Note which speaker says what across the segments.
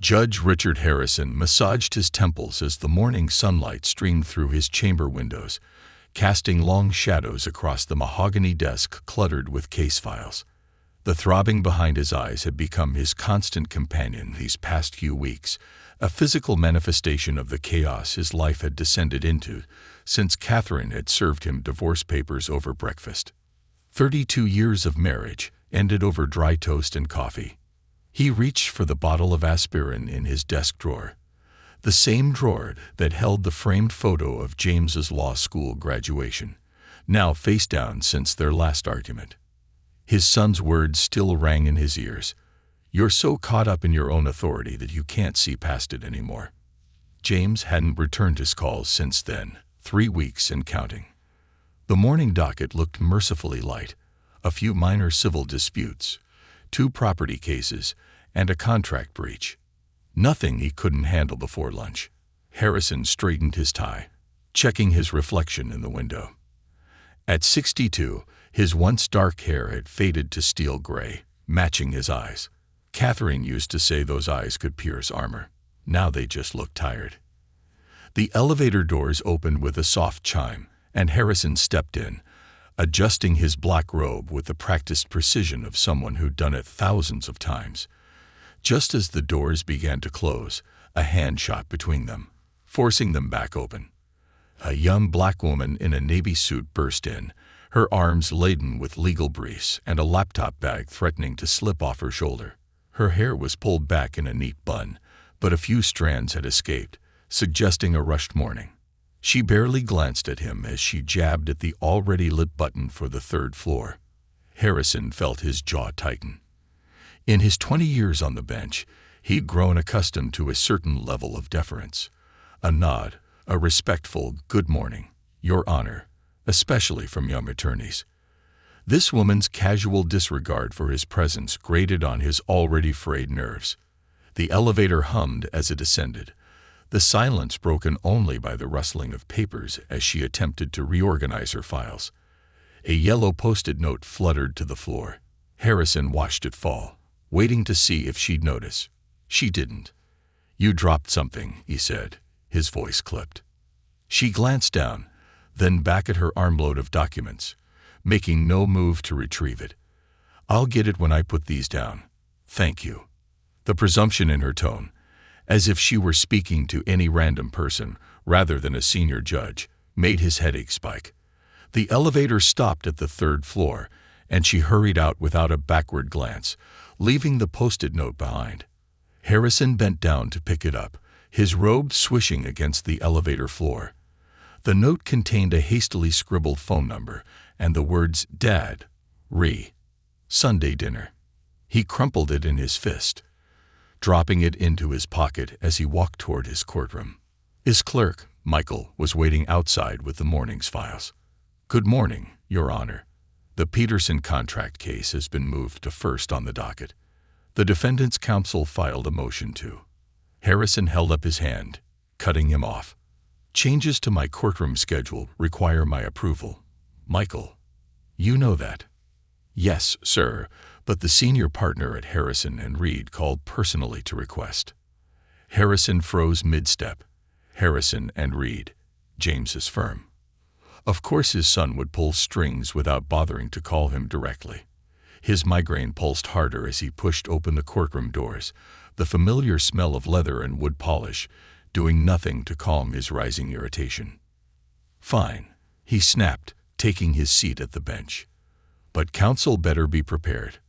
Speaker 1: Judge Richard Harrison massaged his temples as the morning sunlight streamed through his chamber windows, casting long shadows across the mahogany desk cluttered with case files. The throbbing behind his eyes had become his constant companion these past few weeks, a physical manifestation of the chaos his life had descended into since Catherine had served him divorce papers over breakfast. 32 years of marriage ended over dry toast and coffee. He reached for the bottle of aspirin in his desk drawer, the same drawer that held the framed photo of James's law school graduation, now face down since their last argument. His son's words still rang in his ears. "You're so caught up in your own authority that you can't see past it anymore." James hadn't returned his calls since then, 3 weeks and counting. The morning docket looked mercifully light: a few minor civil disputes, 2 property cases, and a contract breach. Nothing he couldn't handle before lunch. Harrison straightened his tie, checking his reflection in the window. At 62, his once dark hair had faded to steel gray, matching his eyes. Catherine used to say those eyes could pierce armor. Now they just looked tired. The elevator doors opened with a soft chime, and Harrison stepped in, adjusting his black robe with the practiced precision of someone who'd done it thousands of times. Just as the doors began to close, a hand shot between them, forcing them back open. A young black woman in a navy suit burst in, her arms laden with legal briefs and a laptop bag threatening to slip off her shoulder. Her hair was pulled back in a neat bun, but a few strands had escaped, suggesting a rushed morning. She barely glanced at him as she jabbed at the already lit button for the 3rd floor. Harrison felt his jaw tighten. In his 20 years on the bench, he'd grown accustomed to a certain level of deference. A nod, a respectful "Good morning, Your Honor," especially from young attorneys. This woman's casual disregard for his presence grated on his already frayed nerves. The elevator hummed as it ascended, the silence broken only by the rustling of papers as she attempted to reorganize her files. A yellow post-it note fluttered to the floor. Harrison watched it fall, waiting to see if she'd notice. She didn't. "You dropped something," he said, his voice clipped. She glanced down, then back at her armload of documents, making no move to retrieve it. "I'll get it when I put these down. Thank you." The presumption in her tone, as if she were speaking to any random person rather than a senior judge, made his headache spike. The elevator stopped at the 3rd floor, and she hurried out without a backward glance, leaving the post-it note behind. Harrison bent down to pick it up, his robe swishing against the elevator floor. The note contained a hastily scribbled phone number and the words "Dad, Sunday dinner." He crumpled it in his fist, dropping it into his pocket as he walked toward his courtroom. His clerk, Michael, was waiting outside with the morning's files. "Good morning, Your Honor. The Peterson contract case has been moved to first on the docket. The defendant's counsel filed a motion to." Harrison held up his hand, cutting him off. "Changes to my courtroom schedule require my approval, Michael. You know that." "Yes, sir, but the senior partner at Harrison and Reed called personally to request." Harrison froze mid-step. Harrison and Reed, James's firm. Of course his son would pull strings without bothering to call him directly. His migraine pulsed harder as he pushed open the courtroom doors, the familiar smell of leather and wood polish doing nothing to calm his rising irritation. "Fine," he snapped, taking his seat at the bench. "But counsel better be prepared.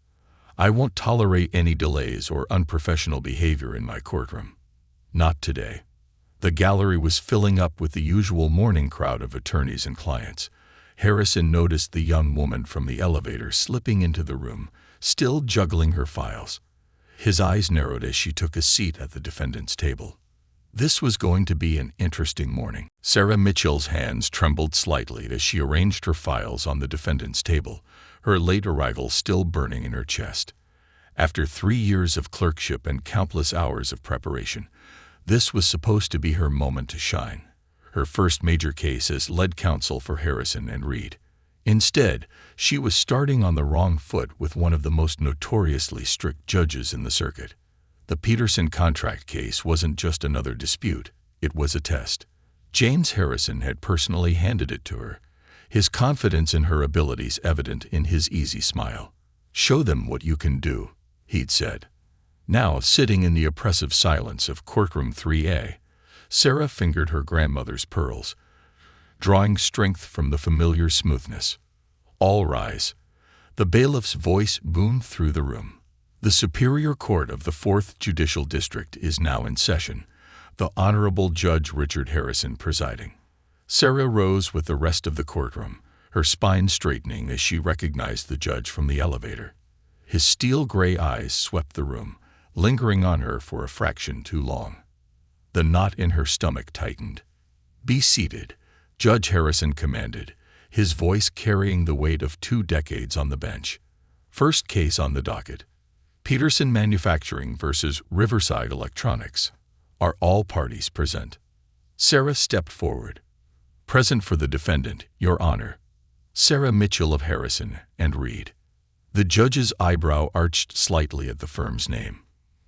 Speaker 1: I won't tolerate any delays or unprofessional behavior in my courtroom. Not today." The gallery was filling up with the usual morning crowd of attorneys and clients. Harrison noticed the young woman from the elevator slipping into the room, still juggling her files. His eyes narrowed as she took a seat at the defendant's table. This was going to be an interesting morning. Sarah Mitchell's hands trembled slightly as she arranged her files on the defendant's table, her late arrival still burning in her chest. After 3 years of clerkship and countless hours of preparation, this was supposed to be her moment to shine. Her first major case as lead counsel for Harrison and Reed. Instead, she was starting on the wrong foot with one of the most notoriously strict judges in the circuit. The Peterson contract case wasn't just another dispute, it was a test. James Harrison had personally handed it to her, his confidence in her abilities evident in his easy smile. "Show them what you can do," he'd said. Now, sitting in the oppressive silence of courtroom 3A, Sarah fingered her grandmother's pearls, drawing strength from the familiar smoothness. "All rise." The bailiff's voice boomed through the room. "The Superior Court of the 4th Judicial District is now in session, the Honorable Judge Richard Harrison presiding." Sarah rose with the rest of the courtroom, her spine straightening as she recognized the judge from the elevator. His steel-gray eyes swept the room, lingering on her for a fraction too long. The knot in her stomach tightened. "Be seated," Judge Harrison commanded, his voice carrying the weight of 2 decades on the bench. First case on the docket: Peterson Manufacturing versus Riverside Electronics. Are all parties present? Sarah stepped forward. "Present for the defendant, Your Honor. Sarah Mitchell of Harrison and Reed." The judge's eyebrow arched slightly at the firm's name.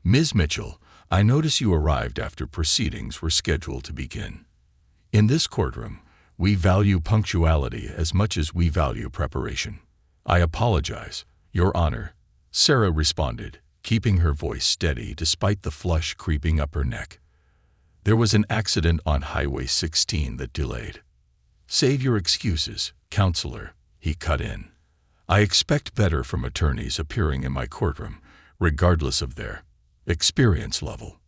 Speaker 1: "Ms. Mitchell, I notice you arrived after proceedings were scheduled to begin. In this courtroom, we value punctuality as much as we value preparation." "I apologize, Your Honor," Sarah responded, keeping her voice steady despite the flush creeping up her neck. "There was an accident on Highway 16 that delayed." "Save your excuses, Counselor," he cut in. "I expect better from attorneys appearing in my courtroom, regardless of their experience level."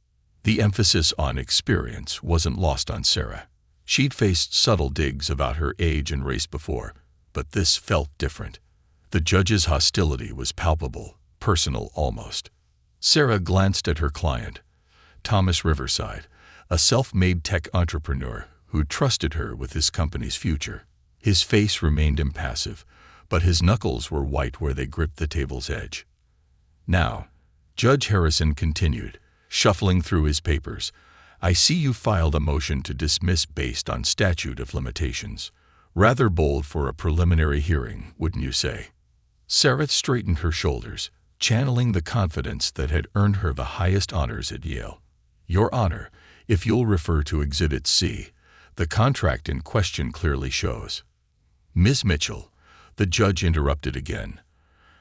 Speaker 1: The emphasis on experience wasn't lost on Sarah. She'd faced subtle digs about her age and race before, but this felt different. The judge's hostility was palpable, personal almost. Sarah glanced at her client, Thomas Riverside, a self-made tech entrepreneur who trusted her with his company's future. His face remained impassive, but his knuckles were white where they gripped the table's edge. "Now," Judge Harrison continued, shuffling through his papers, "I see you filed a motion to dismiss based on statute of limitations. Rather bold for a preliminary hearing, wouldn't you say?" Sarah straightened her shoulders, channeling the confidence that had earned her the highest honors at Yale. "Your Honor, if you'll refer to Exhibit C, the contract in question clearly shows." "Ms. Mitchell," the judge interrupted again,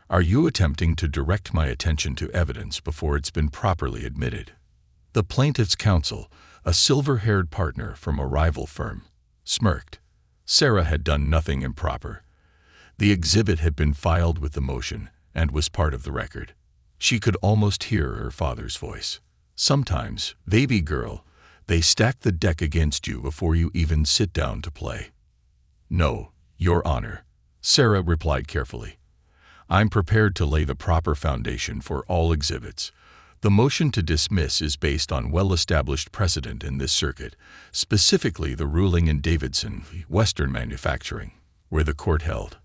Speaker 1: "are you attempting to direct my attention to evidence before it's been properly admitted?" The plaintiff's counsel, a silver-haired partner from a rival firm, smirked. Sarah had done nothing improper. The exhibit had been filed with the motion and was part of the record. She could almost hear her father's voice. "Sometimes, baby girl, they stack the deck against you before you even sit down to play." "No, Your Honor," Sarah replied carefully. "I'm prepared to lay the proper foundation for all exhibits. The motion to dismiss is based on well-established precedent in this circuit, specifically the ruling in Davidson v. Western Manufacturing, where the court held."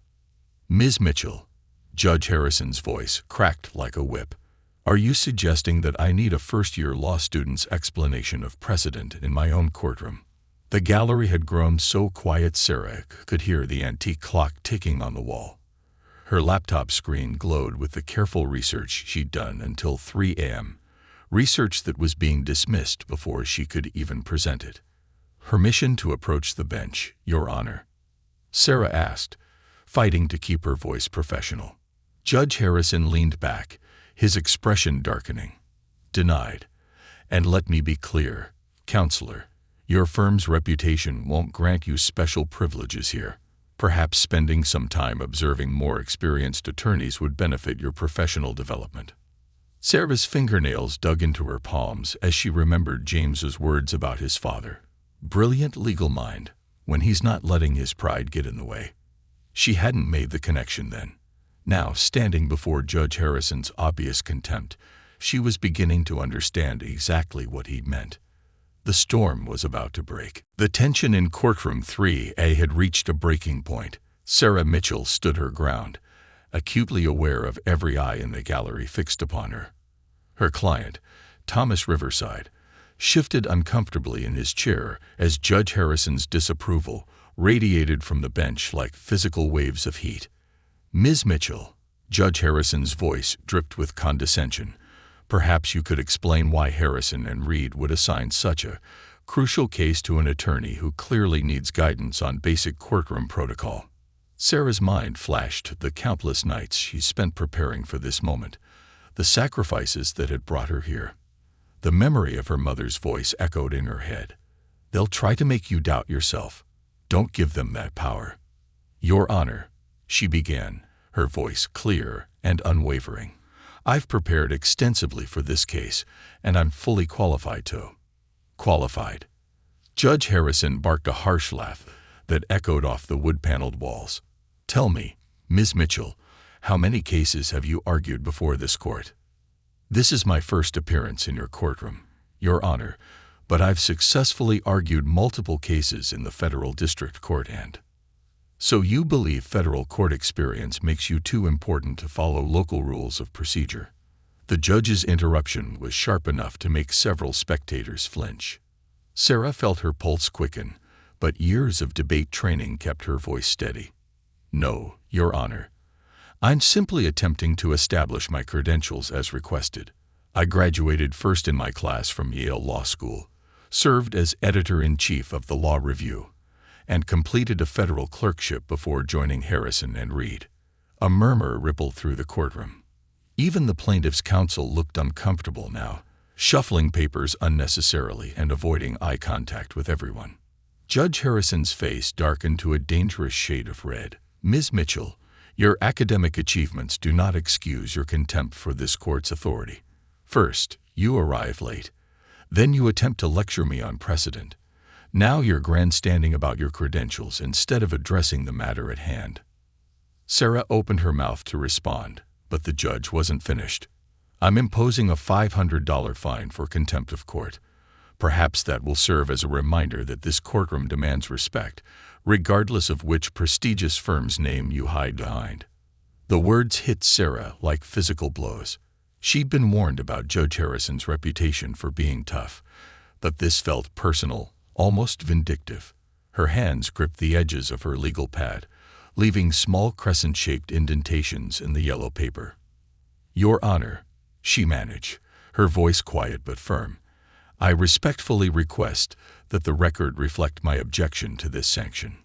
Speaker 1: "Ms. Mitchell," Judge Harrison's voice cracked like a whip, "are you suggesting that I need a first-year law student's explanation of precedent in my own courtroom?" The gallery had grown so quiet Sarah could hear the antique clock ticking on the wall. Her laptop screen glowed with the careful research she'd done until 3 a.m., research that was being dismissed before she could even present it. "Permission to approach the bench, Your Honor?" Sarah asked, fighting to keep her voice professional. Judge Harrison leaned back, his expression darkening. "Denied. And let me be clear, Counselor, your firm's reputation won't grant you special privileges here. Perhaps spending some time observing more experienced attorneys would benefit your professional development." Sarah's fingernails dug into her palms as she remembered James's words about his father. Brilliant legal mind, when he's not letting his pride get in the way. She hadn't made the connection then. Now, standing before Judge Harrison's obvious contempt, she was beginning to understand exactly what he'd meant. The storm was about to break. The tension in courtroom 3A had reached a breaking point. Sarah Mitchell stood her ground, acutely aware of every eye in the gallery fixed upon her. Her client, Thomas Riverside, shifted uncomfortably in his chair as Judge Harrison's disapproval radiated from the bench like physical waves of heat. "Ms. Mitchell," Judge Harrison's voice dripped with condescension, Perhaps you could explain why Harrison and Reed would assign such a crucial case to an attorney who clearly needs guidance on basic courtroom protocol. Sarah's mind flashed the countless nights she spent preparing for this moment, the sacrifices that had brought her here. The memory of her mother's voice echoed in her head. "They'll try to make you doubt yourself. Don't give them that power." "Your Honor," she began, her voice clear and unwavering. "I've prepared extensively for this case, and I'm fully qualified to." Qualified. Judge Harrison barked a harsh laugh that echoed off the wood-paneled walls. "Tell me, Ms. Mitchell, how many cases have you argued before this court?" "This is my first appearance in your courtroom, Your Honor, but I've successfully argued multiple cases in the federal district court and—" "So you believe federal court experience makes you too important to follow local rules of procedure?" The judge's interruption was sharp enough to make several spectators flinch. Sarah felt her pulse quicken, but years of debate training kept her voice steady. "No, Your Honor. I'm simply attempting to establish my credentials as requested. I graduated first in my class from Yale Law School, served as editor-in-chief of the Law Review, and completed a federal clerkship before joining Harrison and Reed." A murmur rippled through the courtroom. Even the plaintiff's counsel looked uncomfortable now, shuffling papers unnecessarily and avoiding eye contact with everyone. Judge Harrison's face darkened to a dangerous shade of red. "Ms. Mitchell, your academic achievements do not excuse your contempt for this court's authority. First, you arrive late. Then you attempt to lecture me on precedent. Now you're grandstanding about your credentials instead of addressing the matter at hand." Sarah opened her mouth to respond, but the judge wasn't finished. "I'm imposing a $500 fine for contempt of court. Perhaps that will serve as a reminder that this courtroom demands respect, regardless of which prestigious firm's name you hide behind." The words hit Sarah like physical blows. She'd been warned about Judge Harrison's reputation for being tough, but this felt personal, almost vindictive. Her hands gripped the edges of her legal pad, leaving small crescent-shaped indentations in the yellow paper. "Your Honor," she managed, her voice quiet but firm, "I respectfully request that the record reflect my objection to this sanction."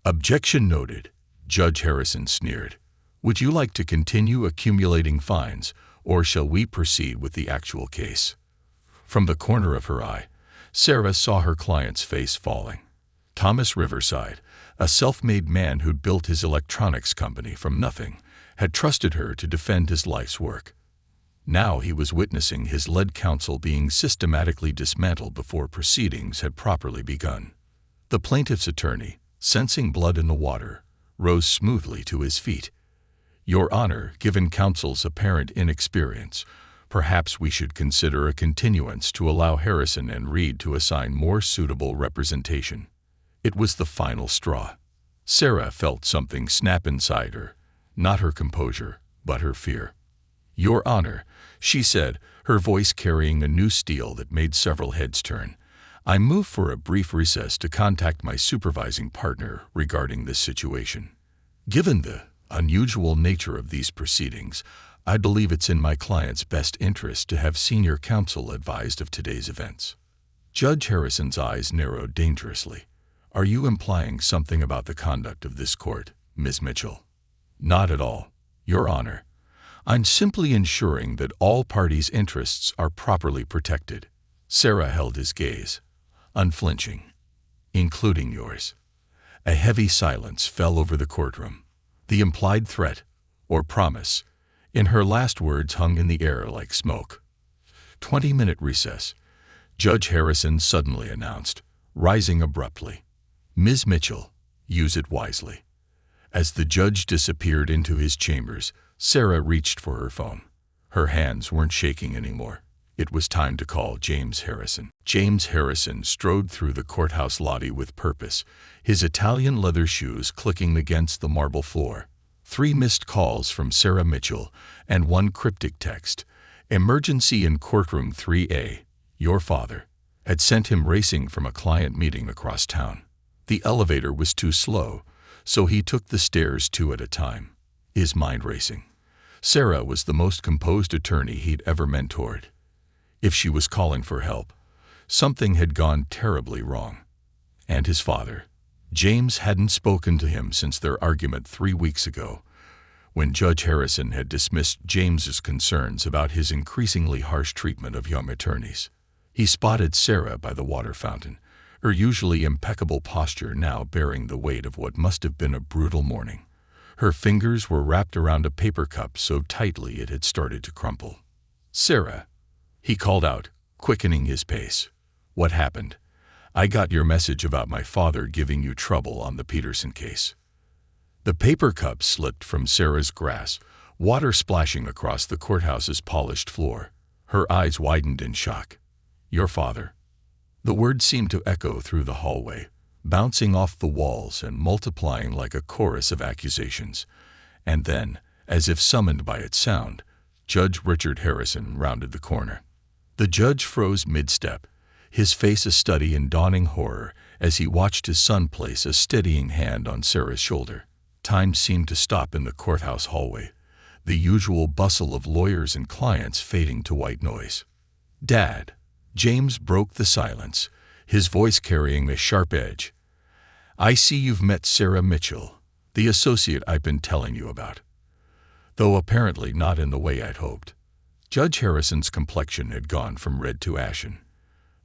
Speaker 1: "Objection noted," Judge Harrison sneered. "Would you like to continue accumulating fines, or shall we proceed with the actual case?" From the corner of her eye, Sarah saw her client's face falling. Thomas Riverside, a self-made man who'd built his electronics company from nothing, had trusted her to defend his life's work. Now he was witnessing his lead counsel being systematically dismantled before proceedings had properly begun. The plaintiff's attorney, sensing blood in the water, rose smoothly to his feet. "Your Honor, given counsel's apparent inexperience, perhaps we should consider a continuance to allow Harrison and Reed to assign more suitable representation." It was the final straw. Sarah felt something snap inside her, not her composure, but her fear. "Your Honor," she said, her voice carrying a new steel that made several heads turn, "I move for a brief recess to contact my supervising partner regarding this situation. Given the unusual nature of these proceedings, I believe it's in my client's best interest to have senior counsel advised of today's events." Judge Harrison's eyes narrowed dangerously. "Are you implying something about the conduct of this court, Ms. Mitchell?" "Not at all, Your Honor. I'm simply ensuring that all parties' interests are properly protected." Sarah held his gaze, unflinching. "Including yours." A heavy silence fell over the courtroom. The implied threat, or promise, in her last words hung in the air like smoke. 20-minute recess, Judge Harrison suddenly announced, rising abruptly. "Ms. Mitchell, use it wisely." As the judge disappeared into his chambers, Sarah reached for her phone. Her hands weren't shaking anymore. It was time to call James Harrison. James Harrison strode through the courthouse lobby with purpose, his Italian leather shoes clicking against the marble floor. 3 missed calls from Sarah Mitchell and 1 cryptic text, "Emergency in courtroom 3A, your father," had sent him racing from a client meeting across town. The elevator was too slow, so he took the stairs 2 at a time, his mind racing. Sarah was the most composed attorney he'd ever mentored. If she was calling for help, something had gone terribly wrong. And his father, James, hadn't spoken to him since their argument 3 weeks ago, when Judge Harrison had dismissed James's concerns about his increasingly harsh treatment of young attorneys. He spotted Sarah by the water fountain, her usually impeccable posture now bearing the weight of what must have been a brutal morning. Her fingers were wrapped around a paper cup so tightly it had started to crumple. "Sarah," he called out, quickening his pace. "What happened? I got your message about my father giving you trouble on the Peterson case." The paper cup slipped from Sarah's grasp, water splashing across the courthouse's polished floor. Her eyes widened in shock. "Your father?" The word seemed to echo through the hallway, bouncing off the walls and multiplying like a chorus of accusations. And then, as if summoned by its sound, Judge Richard Harrison rounded the corner. The judge froze mid-step, his face a study in dawning horror as he watched his son place a steadying hand on Sarah's shoulder. Time seemed to stop in the courthouse hallway, the usual bustle of lawyers and clients fading to white noise. "Dad," James broke the silence, his voice carrying a sharp edge. "I see you've met Sarah Mitchell, the associate I've been telling you about." Though apparently not in the way I'd hoped. Judge Harrison's complexion had gone from red to ashen.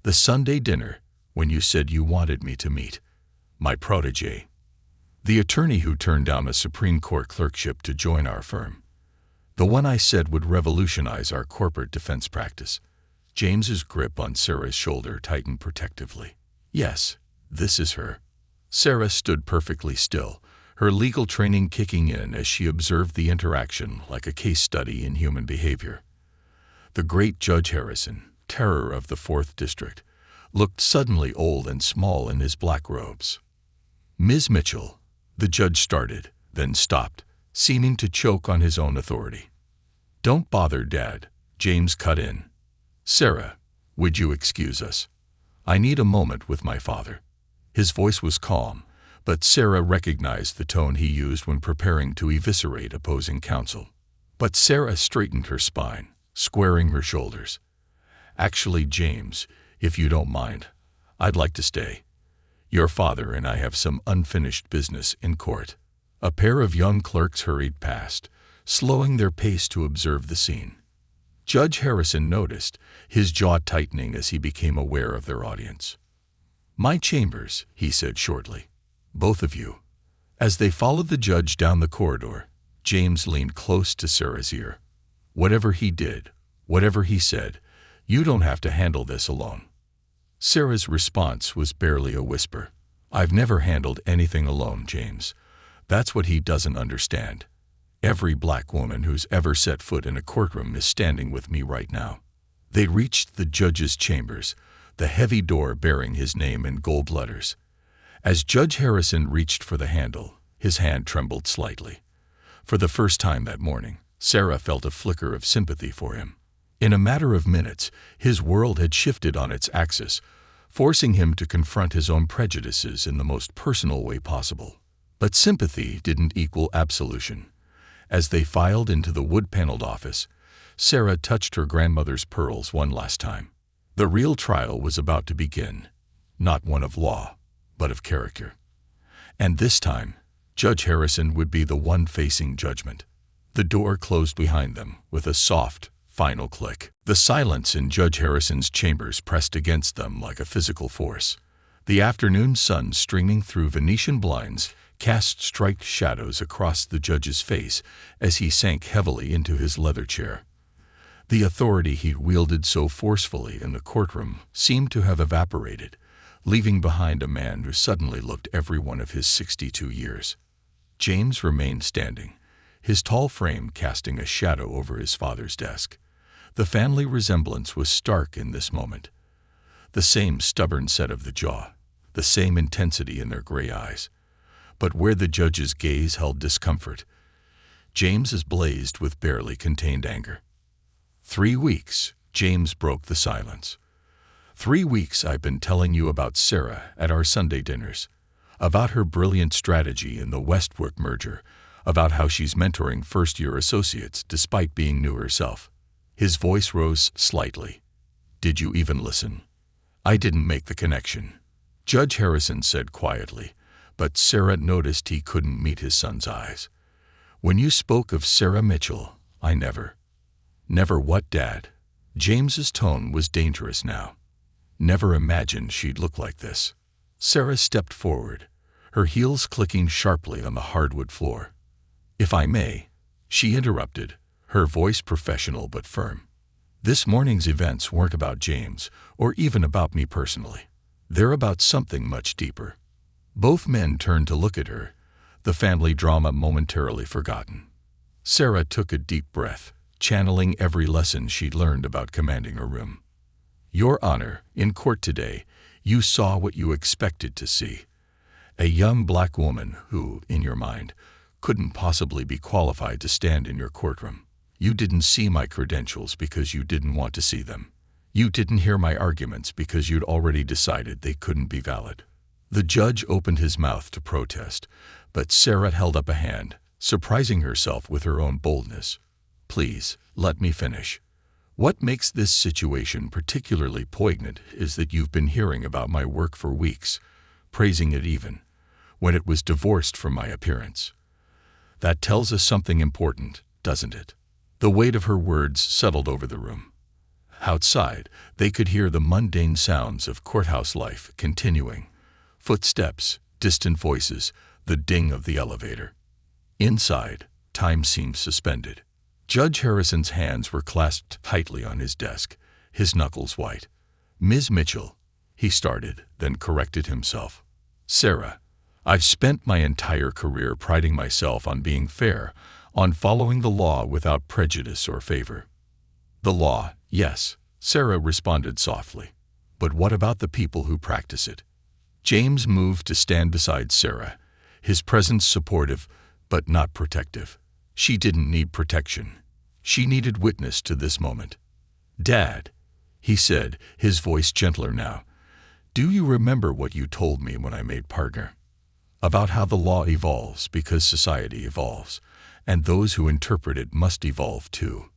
Speaker 1: "The Sunday dinner, when you said you wanted me to meet my protégé. The attorney who turned down a Supreme Court clerkship to join our firm. The one I said would revolutionize our corporate defense practice." James's grip on Sarah's shoulder tightened protectively. "Yes, this is her." Sarah stood perfectly still, her legal training kicking in as she observed the interaction like a case study in human behavior. The great Judge Harrison, terror of the 4th District, looked suddenly old and small in his black robes. "Ms. Mitchell," the judge started, then stopped, seeming to choke on his own authority. "Don't bother, Dad," James cut in. "Sarah, would you excuse us? I need a moment with my father." His voice was calm, but Sarah recognized the tone he used when preparing to eviscerate opposing counsel. But Sarah straightened her spine, squaring her shoulders. "Actually, James, if you don't mind, I'd like to stay. Your father and I have some unfinished business in court." A pair of young clerks hurried past, slowing their pace to observe the scene. Judge Harrison noticed, his jaw tightening as he became aware of their audience. "My chambers," he said shortly. "Both of you." As they followed the judge down the corridor, James leaned close to Sarah's ear. "Whatever he did, whatever he said, you don't have to handle this alone." Sarah's response was barely a whisper. "I've never handled anything alone, James. That's what he doesn't understand. Every black woman who's ever set foot in a courtroom is standing with me right now." They reached the judge's chambers, the heavy door bearing his name in gold letters. As Judge Harrison reached for the handle, his hand trembled slightly. For the first time that morning, Sarah felt a flicker of sympathy for him. In a matter of minutes, his world had shifted on its axis, forcing him to confront his own prejudices in the most personal way possible. But sympathy didn't equal absolution. As they filed into the wood-paneled office, Sarah touched her grandmother's pearls one last time. The real trial was about to begin, not one of law, but of character. And this time, Judge Harrison would be the one facing judgment. The door closed behind them with a soft, final click. The silence in Judge Harrison's chambers pressed against them like a physical force. The afternoon sun streaming through Venetian blinds cast striped shadows across the judge's face as he sank heavily into his leather chair. The authority he wielded so forcefully in the courtroom seemed to have evaporated, leaving behind a man who suddenly looked every one of his 62 years. James remained standing, his tall frame casting a shadow over his father's desk. The family resemblance was stark in this moment. The same stubborn set of the jaw, the same intensity in their gray eyes. But where the judge's gaze held discomfort, James's blazed with barely contained anger. 3 weeks, James broke the silence. 3 weeks I've been telling you about Sarah at our Sunday dinners, about her brilliant strategy in the Westbrook merger, about how she's mentoring first-year associates despite being new herself. His voice rose slightly. "Did you even listen?" "I didn't make the connection," Judge Harrison said quietly, but Sarah noticed he couldn't meet his son's eyes. "When you spoke of Sarah Mitchell, I never." "Never what, Dad?" James's tone was dangerous now. "Never imagined she'd look like this." Sarah stepped forward, her heels clicking sharply on the hardwood floor. "If I may," she interrupted, her voice professional but firm. "This morning's events weren't about James, or even about me personally. They're about something much deeper." Both men turned to look at her, the family drama momentarily forgotten. Sarah took a deep breath, channeling every lesson she'd learned about commanding her room. "Your Honor, in court today, you saw what you expected to see. A young black woman who, in your mind, couldn't possibly be qualified to stand in your courtroom. You didn't see my credentials because you didn't want to see them. You didn't hear my arguments because you'd already decided they couldn't be valid." The judge opened his mouth to protest, but Sarah held up a hand, surprising herself with her own boldness. "Please, let me finish. What makes this situation particularly poignant is that you've been hearing about my work for weeks, praising it even when it was divorced from my appearance. That tells us something important, doesn't it?" The weight of her words settled over the room. Outside, they could hear the mundane sounds of courthouse life continuing. Footsteps, distant voices, the ding of the elevator. Inside, time seemed suspended. Judge Harrison's hands were clasped tightly on his desk, his knuckles white. "Ms. Mitchell," he started, then corrected himself. "Sarah, I've spent my entire career priding myself on being fair, on following the law without prejudice or favor." "The law, yes," Sarah responded softly. "But what about the people who practice it?" James moved to stand beside Sarah, his presence supportive but not protective. She didn't need protection. She needed witness to this moment. "Dad," he said, his voice gentler now, "do you remember what you told me when I made partner? About how the law evolves because society evolves, and those who interpret it must evolve too."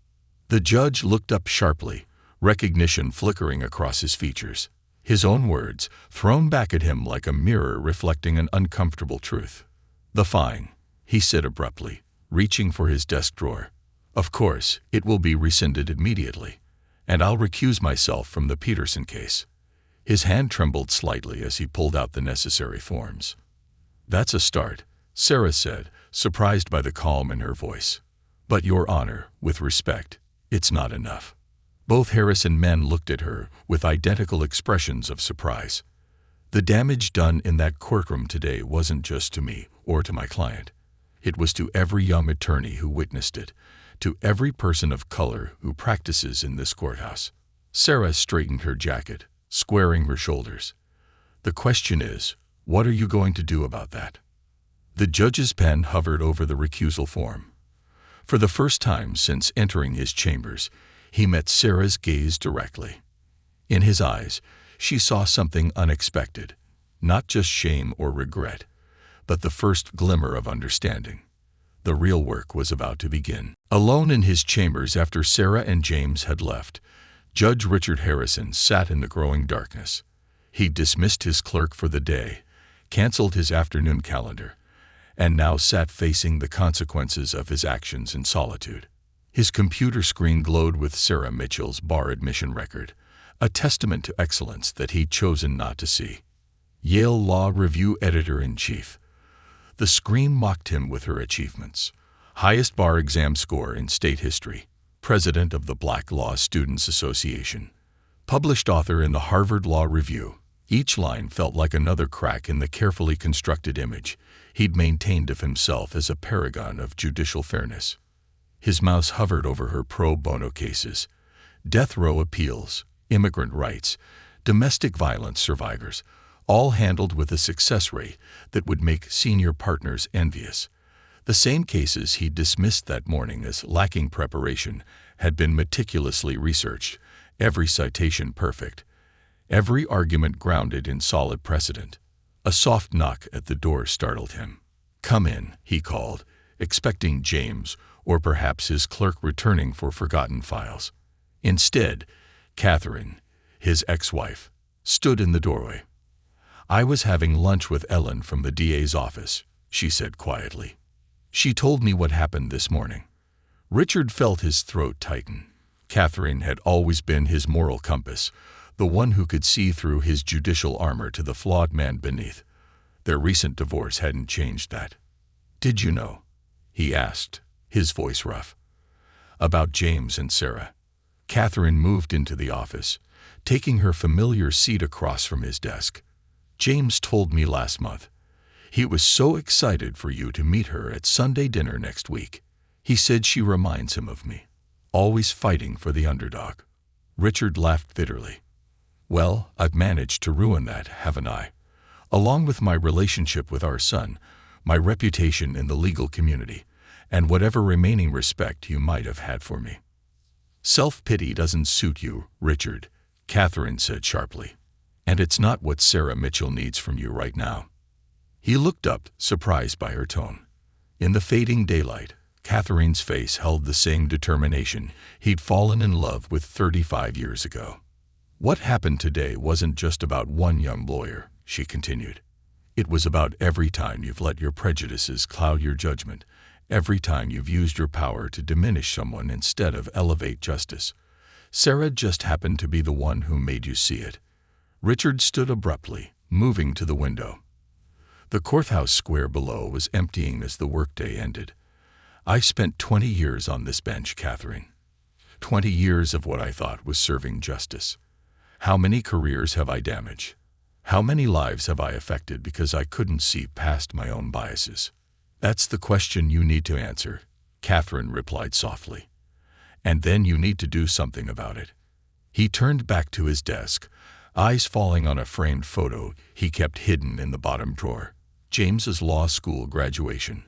Speaker 1: The judge looked up sharply, recognition flickering across his features. His own words, thrown back at him like a mirror reflecting an uncomfortable truth. "The fine," he said abruptly, reaching for his desk drawer. "Of course, it will be rescinded immediately, and I'll recuse myself from the Peterson case." His hand trembled slightly as he pulled out the necessary forms. "That's a start," Sarah said, surprised by the calm in her voice. "But, Your Honor, with respect, it's not enough." Both Harrison men looked at her with identical expressions of surprise. The damage done in that courtroom today wasn't just to me or to my client. It was to every young attorney who witnessed it, to every person of color who practices in this courthouse. Sarah straightened her jacket, squaring her shoulders. "The question is, what are you going to do about that?" The judge's pen hovered over the recusal form. For the first time since entering his chambers, he met Sarah's gaze directly. In his eyes, she saw something unexpected, not just shame or regret, but the first glimmer of understanding. The real work was about to begin. Alone in his chambers after Sarah and James had left, Judge Richard Harrison sat in the growing darkness. He dismissed his clerk for the day, canceled his afternoon calendar, and now sat facing the consequences of his actions in solitude. His computer screen glowed with Sarah Mitchell's bar admission record, a testament to excellence that he'd chosen not to see. Yale Law Review Editor-in-Chief. The screen mocked him with her achievements. Highest bar exam score in state history. President of the Black Law Students Association. Published author in the Harvard Law Review. Each line felt like another crack in the carefully constructed image he'd maintained of himself as a paragon of judicial fairness. His mouse hovered over her pro bono cases, death row appeals, immigrant rights, domestic violence survivors, all handled with a success rate that would make senior partners envious. The same cases he dismissed that morning as lacking preparation had been meticulously researched, every citation perfect, every argument grounded in solid precedent. A soft knock at the door startled him. "Come in," he called, expecting James or perhaps his clerk returning for forgotten files. Instead, Catherine, his ex-wife, stood in the doorway. "I was having lunch with Ellen from the DA's office," she said quietly. "She told me what happened this morning." Richard felt his throat tighten. Catherine had always been his moral compass, the one who could see through his judicial armor to the flawed man beneath. Their recent divorce hadn't changed that. "Did you know?" he asked, his voice rough. "About James and Sarah." Catherine moved into the office, taking her familiar seat across from his desk. "James told me last month. He was so excited for you to meet her at Sunday dinner next week. He said she reminds him of me, always fighting for the underdog." Richard laughed bitterly. "Well, I've managed to ruin that, haven't I? Along with my relationship with our son, my reputation in the legal community, and whatever remaining respect you might have had for me." "Self-pity doesn't suit you, Richard," Catherine said sharply. "And it's not what Sarah Mitchell needs from you right now." He looked up, surprised by her tone. In the fading daylight, Catherine's face held the same determination he'd fallen in love with 35 years ago. "What happened today wasn't just about one young lawyer," she continued. "It was about every time you've let your prejudices cloud your judgment, every time you've used your power to diminish someone instead of elevate justice. Sarah just happened to be the one who made you see it." Richard stood abruptly, moving to the window. The courthouse square below was emptying as the workday ended. "I spent 20 years on this bench, Catherine. 20 years of what I thought was serving justice. How many careers have I damaged? How many lives have I affected because I couldn't see past my own biases?" "That's the question you need to answer," Catherine replied softly. "And then you need to do something about it." He turned back to his desk, eyes falling on a framed photo he kept hidden in the bottom drawer. James's law school graduation.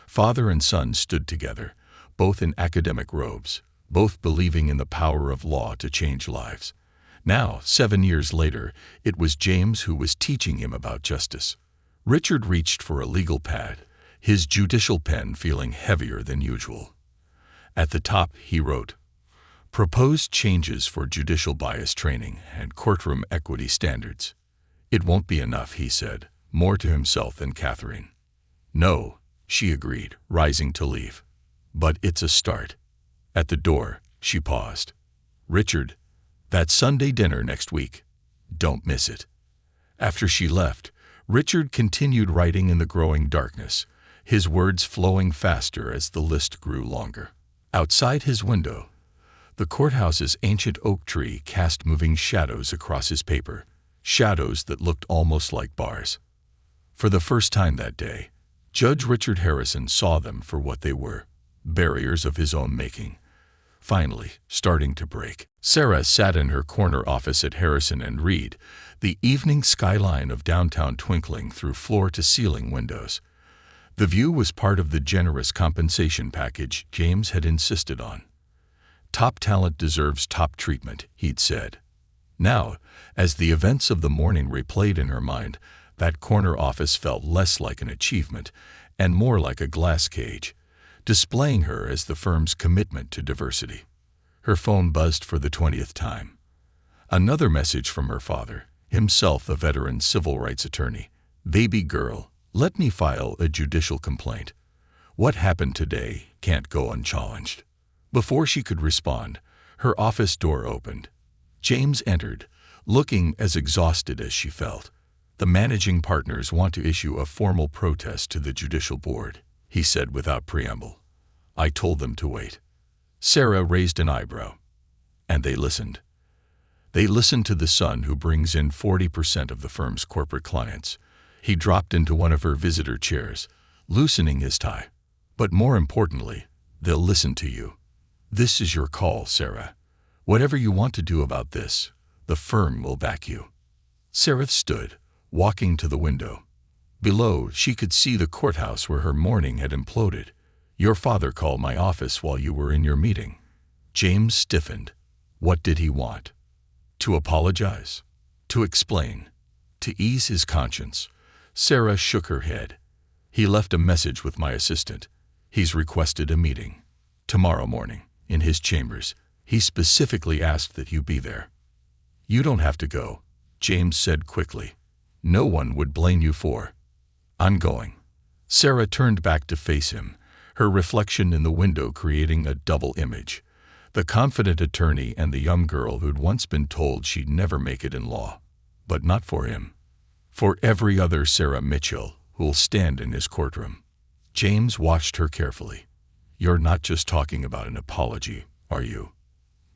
Speaker 1: Father and son stood together, both in academic robes, both believing in the power of law to change lives. Now, 7 years later, it was James who was teaching him about justice. Richard reached for a legal pad, his judicial pen feeling heavier than usual. At the top, he wrote, "Proposed changes for judicial bias training and courtroom equity standards." "It won't be enough," he said, more to himself than Catherine. "No," she agreed, rising to leave. "But it's a start." At the door, she paused. "Richard, that Sunday dinner next week. Don't miss it." After she left, Richard continued writing in the growing darkness, his words flowing faster as the list grew longer. Outside his window, the courthouse's ancient oak tree cast moving shadows across his paper, shadows that looked almost like bars. For the first time that day, Judge Richard Harrison saw them for what they were, barriers of his own making, finally starting to break. Sarah sat in her corner office at Harrison and Reed, the evening skyline of downtown twinkling through floor-to-ceiling windows. The view was part of the generous compensation package James had insisted on. "Top talent deserves top treatment," he'd said. Now, as the events of the morning replayed in her mind, that corner office felt less like an achievement and more like a glass cage, displaying her as the firm's commitment to diversity. Her phone buzzed for the 20th time. Another message from her father, himself a veteran civil rights attorney. "Baby girl, let me file a judicial complaint. What happened today can't go unchallenged." Before she could respond, her office door opened. James entered, looking as exhausted as she felt. "The managing partners want to issue a formal protest to the judicial board," he said without preamble. "I told them to wait." Sarah raised an eyebrow. "And they listened." "They listened to the son who brings in 40% of the firm's corporate clients." He dropped into one of her visitor chairs, loosening his tie. "But more importantly, they'll listen to you. This is your call, Sarah. Whatever you want to do about this, the firm will back you." Sarah stood, walking to the window. Below, she could see the courthouse where her morning had imploded. "Your father called my office while you were in your meeting." James stiffened. What did he want? To apologize? To explain? To ease his conscience? Sarah shook her head. "He left a message with my assistant. He's requested a meeting. Tomorrow morning, in his chambers. He specifically asked that you be there." "You don't have to go," James said quickly. "No one would blame you for." "I'm going." Sarah turned back to face him, her reflection in the window creating a double image. The confident attorney and the young girl who'd once been told she'd never make it in law. But not for him. For every other Sarah Mitchell who'll stand in his courtroom. James watched her carefully. "You're not just talking about an apology, are you?"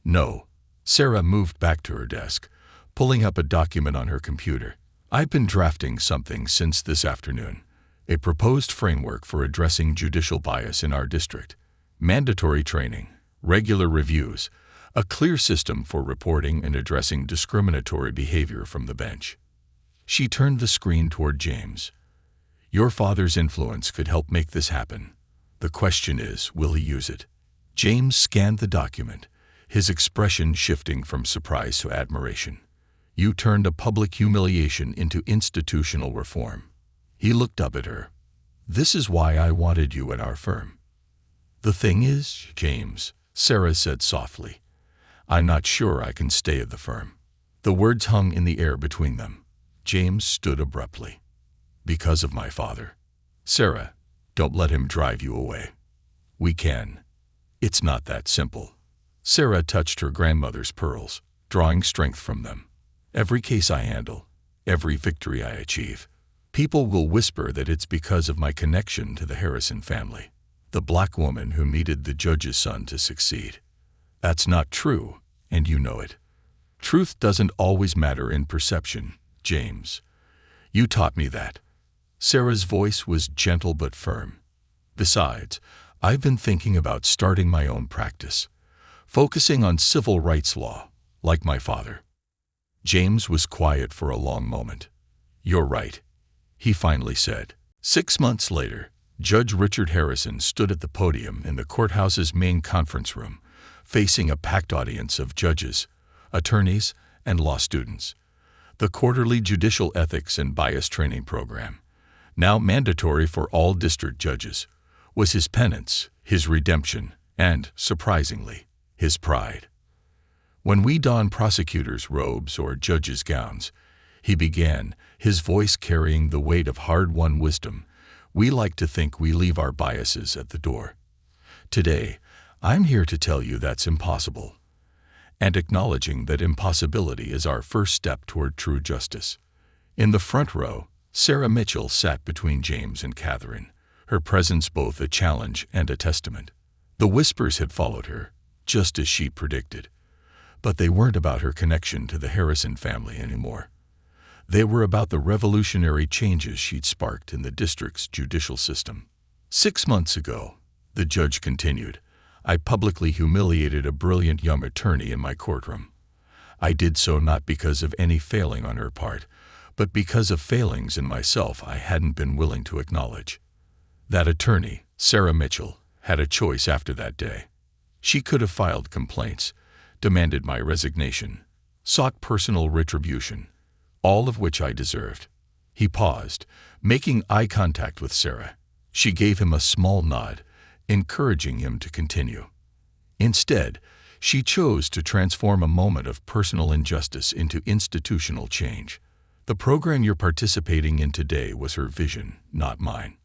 Speaker 1: "No." Sarah moved back to her desk, pulling up a document on her computer. "I've been drafting something since this afternoon. A proposed framework for addressing judicial bias in our district. Mandatory training, regular reviews, a clear system for reporting and addressing discriminatory behavior from the bench." She turned the screen toward James. "Your father's influence could help make this happen. The question is, will he use it?" James scanned the document, his expression shifting from surprise to admiration. "You turned a public humiliation into institutional reform." He looked up at her. "This is why I wanted you at our firm." "The thing is, James," Sarah said softly, "I'm not sure I can stay at the firm." The words hung in the air between them. James stood abruptly. "Because of my father." "Sarah, don't let him drive you away." "We can." "It's not that simple." Sarah touched her grandmother's pearls, drawing strength from them. "Every case I handle, every victory I achieve, people will whisper that it's because of my connection to the Harrison family, the black woman who needed the judge's son to succeed. That's not true, and you know it. Truth doesn't always matter in perception, James. You taught me that." Sarah's voice was gentle but firm. "Besides, I've been thinking about starting my own practice, focusing on civil rights law, like my father." James was quiet for a long moment. "You're right," he finally said. 6 months later, Judge Richard Harrison stood at the podium in the courthouse's main conference room, facing a packed audience of judges, attorneys, and law students. The quarterly Judicial Ethics and Bias Training Program, now mandatory for all district judges, was his penance, his redemption, and, surprisingly, his pride. "When we don prosecutors' robes or judges' gowns," he began, his voice carrying the weight of hard-won wisdom, "we like to think we leave our biases at the door. Today, I'm here to tell you that's impossible, and acknowledging that impossibility is our first step toward true justice." In the front row, Sarah Mitchell sat between James and Catherine, her presence both a challenge and a testament. The whispers had followed her, just as she predicted. But they weren't about her connection to the Harrison family anymore. They were about the revolutionary changes she'd sparked in the district's judicial system. 6 months ago, the judge continued, I publicly humiliated a brilliant young attorney in my courtroom. I did so not because of any failing on her part, but because of failings in myself I hadn't been willing to acknowledge. That attorney, Sarah Mitchell, had a choice after that day. She could have filed complaints, demanded my resignation, sought personal retribution, all of which I deserved. He paused, making eye contact with Sarah. She gave him a small nod, encouraging him to continue. Instead, she chose to transform a moment of personal injustice into institutional change. The program you're participating in today was her vision, not mine.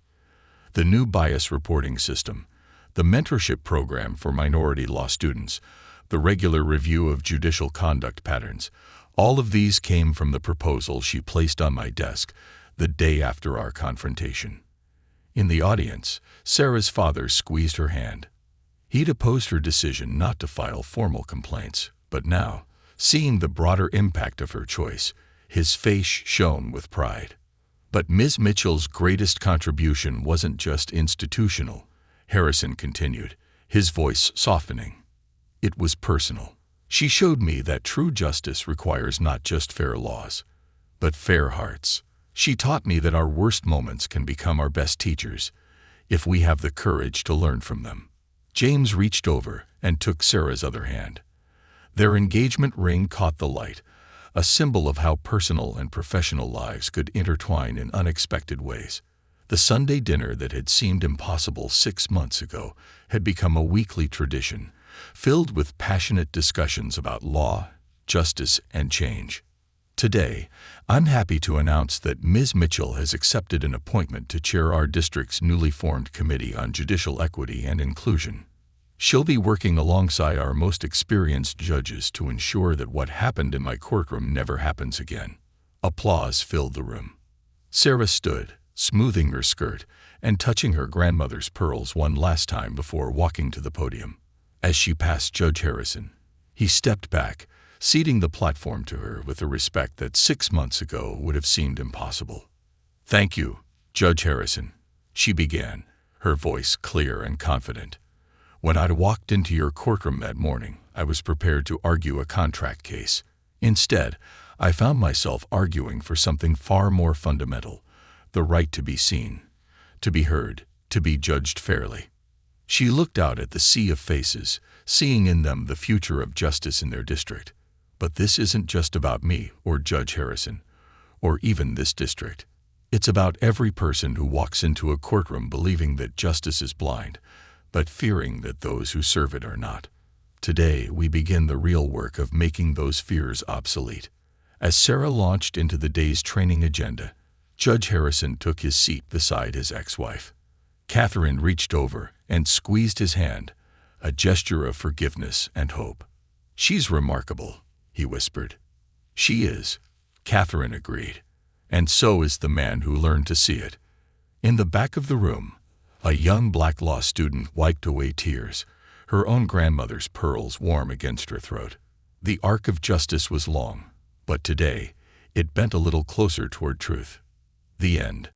Speaker 1: The new bias reporting system, the mentorship program for minority law students, the regular review of judicial conduct patterns, all of these came from the proposal she placed on my desk the day after our confrontation. In the audience, Sarah's father squeezed her hand. He'd opposed her decision not to file formal complaints, but now, seeing the broader impact of her choice, his face shone with pride. But Ms. Mitchell's greatest contribution wasn't just institutional, Harrison continued, his voice softening. It was personal. She showed me that true justice requires not just fair laws, but fair hearts. She taught me that our worst moments can become our best teachers, if we have the courage to learn from them. James reached over and took Sarah's other hand. Their engagement ring caught the light, a symbol of how personal and professional lives could intertwine in unexpected ways. The Sunday dinner that had seemed impossible 6 months ago had become a weekly tradition, filled with passionate discussions about law, justice, and change. Today, I'm happy to announce that Ms. Mitchell has accepted an appointment to chair our district's newly formed Committee on Judicial Equity and Inclusion. She'll be working alongside our most experienced judges to ensure that what happened in my courtroom never happens again. Applause filled the room. Sarah stood, smoothing her skirt and touching her grandmother's pearls one last time before walking to the podium. As she passed Judge Harrison, he stepped back, ceding the platform to her with a respect that 6 months ago would have seemed impossible. "Thank you, Judge Harrison," she began, her voice clear and confident. "When I walked into your courtroom that morning, I was prepared to argue a contract case. Instead, I found myself arguing for something far more fundamental: the right to be seen, to be heard, to be judged fairly." She looked out at the sea of faces, seeing in them the future of justice in their district. "But this isn't just about me or Judge Harrison, or even this district. It's about every person who walks into a courtroom believing that justice is blind, but fearing that those who serve it are not. Today, we begin the real work of making those fears obsolete." As Sarah launched into the day's training agenda, Judge Harrison took his seat beside his ex-wife. Catherine reached over and squeezed his hand, a gesture of forgiveness and hope. "She's remarkable," he whispered. "She is," Catherine agreed. "And so is the man who learned to see it." In the back of the room, a young black law student wiped away tears, her own grandmother's pearls warm against her throat. The arc of justice was long, but today it bent a little closer toward truth. The end.